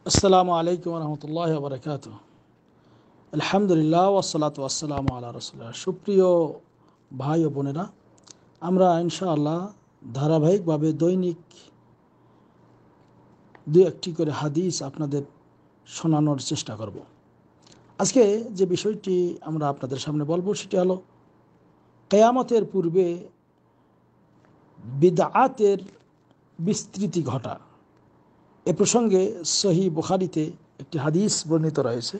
আসসালামু আলাইকুম রহমতুল্লাহ বারকাত। আলহামদুলিল্লাহ ওয়াসসালাতু ওয়াসসালামু আলা রাসূলিল্লাহ। সুপ্রিয় ভাই ও বোনেরা, আমরা ইনশাআল্লাহ ধারাবাহিকভাবে দৈনিক দু একটি করে হাদিস আপনাদের শোনানোর চেষ্টা করব। আজকে যে বিষয়টি আমরা আপনাদের সামনে বলবো সেটি হলো কিয়ামতের পূর্বে বিদআতের বিস্তৃতি ঘটা। এ প্রসঙ্গে সহিহ বুখারীতে একটি হাদিস বর্ণিত রয়েছে।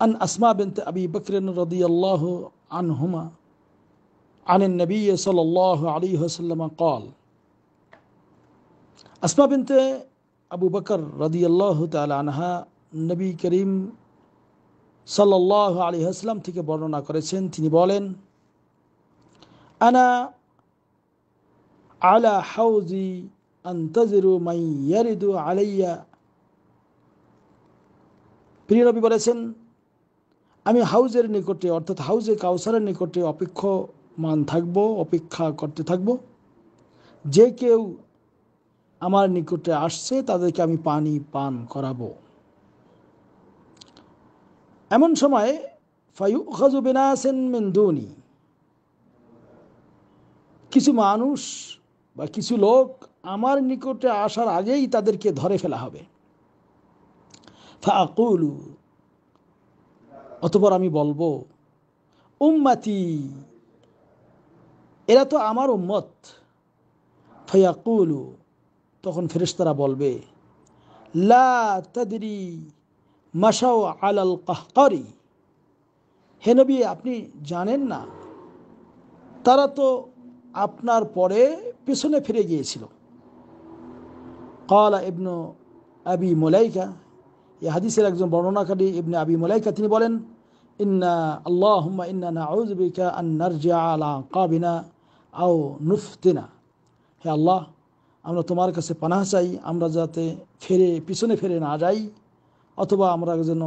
عن أسماء بنت أبي بكر رضي الله عنهما عن النبي صلى الله عليه وسلم قال أسماء بنت أبو بكر رضي الله تعالى عنها নবী করিম সাল্লাল্লাহু আলাইহি ওয়াসাল্লাম থেকে বর্ণনা করেছেন, তিনি বলেন, আনা আলা হাউজি আনতাজিরু মান ইয়ারিদু আলাইয়া। প্রিয় নবী বলেছেন, আমি হাউজের নিকটে অর্থাৎ হাউজে কাউসারের নিকটে অপেক্ষা করতে থাকব। যে কেউ আমার নিকটে আসছে তাদেরকে আমি পানি পান করাবো। এমন সময় ফায়ুখাযু বিনাসিন মিন দুনি, কিছু মানুষ বা কিছু লোক আমার নিকটে আসার আগেই তাদেরকে ধরে ফেলা হবে। ফাআকুলু, অতঃপর আমি বলবো, উম্মতি, এরা তো আমার উম্মত। ফায়াকুলু, তখন ফেরেশতারা বলবে, লা তাদরি মাশাউ আলাল কাহকারি, হে নবী আপনি জানেন না, তারা তো আপনার পরে পেছনে ফিরে গিয়েছিল। ক্বালা ইবনু আবি মুলাইকা, এই হাদিসের একজন বর্ণনাকারী ইবনে আবি মুলাইকা তিনি বলেন, ইন্না আল্লাহুম্মা ইন্না নাউযু বিকা আন নারজিআ আলা আকাবিনা আও নুফতিনা, হে আল্লাহ আমরা তোমার কাছে পানাহ চাই, আমরা যাতে পিছনে ফিরে না যাই অথবা আমরা যেন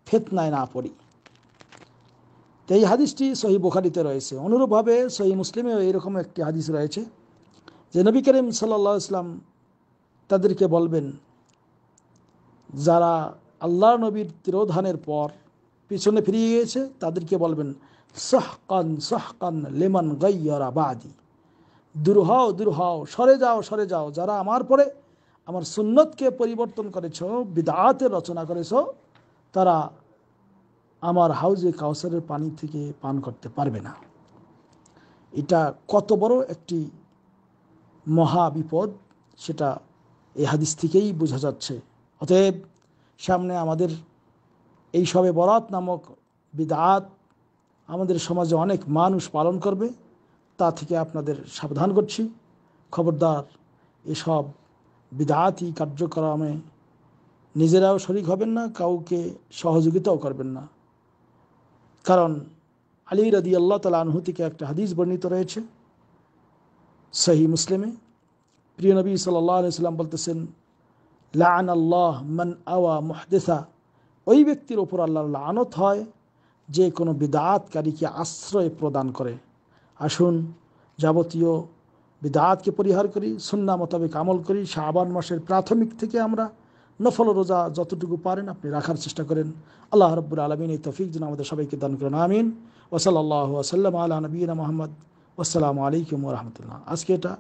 ফিতনায় না পড়ি। তো এই হাদিসটি সহিহ বুখারীতে রয়েছে। অনুরূপভাবে সহিহ মুসলিমেও এইরকম একটি হাদিস রয়েছে যে নবী করিম সাল্লাল্লাহু আলাইহি ওয়াসাল্লাম তাদেরকে বলবেন, যারা আল্লাহ নবীর তিরোধানের পর পিছনে ফিরিয়ে গিয়েছে তাদেরকে বলবেন, সাহকান সাহকান লিমান গায়্যারা বাদি, দূর হও দূর হও, সরে যাও সরে যাও, যারা আমার পরে আমার সুন্নতকে পরিবর্তন করেছ, বিদআতের রচনা করেছ, তারা আমার হাউজে কাউসারের পানি থেকে পান করতে পারবে না। এটা কত বড় একটি মহা বিপদ সেটা এই হাদিস থেকেই বোঝা যাচ্ছে। অতএব সামনে আমাদের এই শবে বরাত নামক বিদআত আমাদের সমাজে অনেক মানুষ পালন করবে, তা থেকে আপনাদের সাবধান করছি। খবরদার এসব বিদআতি কার্যক্রমে নিজেরাও শরীক হবেন না, কাউকে সহযোগিতাও করবেন না। কারণ আলী রাদিয়াল্লাহু তাআলা আনহু থেকে একটা হাদিস বর্ণিত রয়েছে সহিহ মুসলিমে। প্রিয় নবী সাল্লাল্লাহু আলাইহি ওয়াসাল্লাম বলতেছেন, লাআনাল্লাহ মান আওয়া মুহদিসা, ওই ব্যক্তির ওপর আল্লাহর লানত হয় যে কোনো বিদআতকারীকে আশ্রয় প্রদান করে। আসুন যাবতীয় বিদআতকে পরিহার করি, সুন্নাহ মোতাবেক আমল করি। শাবান মাসের প্রাথমিক থেকে আমরা নফল রোজা যতটুকু পারেন আপনি রাখার চেষ্টা করেন। আল্লাহ রাব্বুল আলামিন এই তৌফিক যেন আমাদের সবাইকে দান করেন, আমিন। ওয়া সাল্লাল্লাহু ওয়া সাল্লাম আলা নবিয়িনা মুহাম্মদ। আসসালামু আলাইকুম ওয়া রাহমাতুল্লাহ। আজকে এটা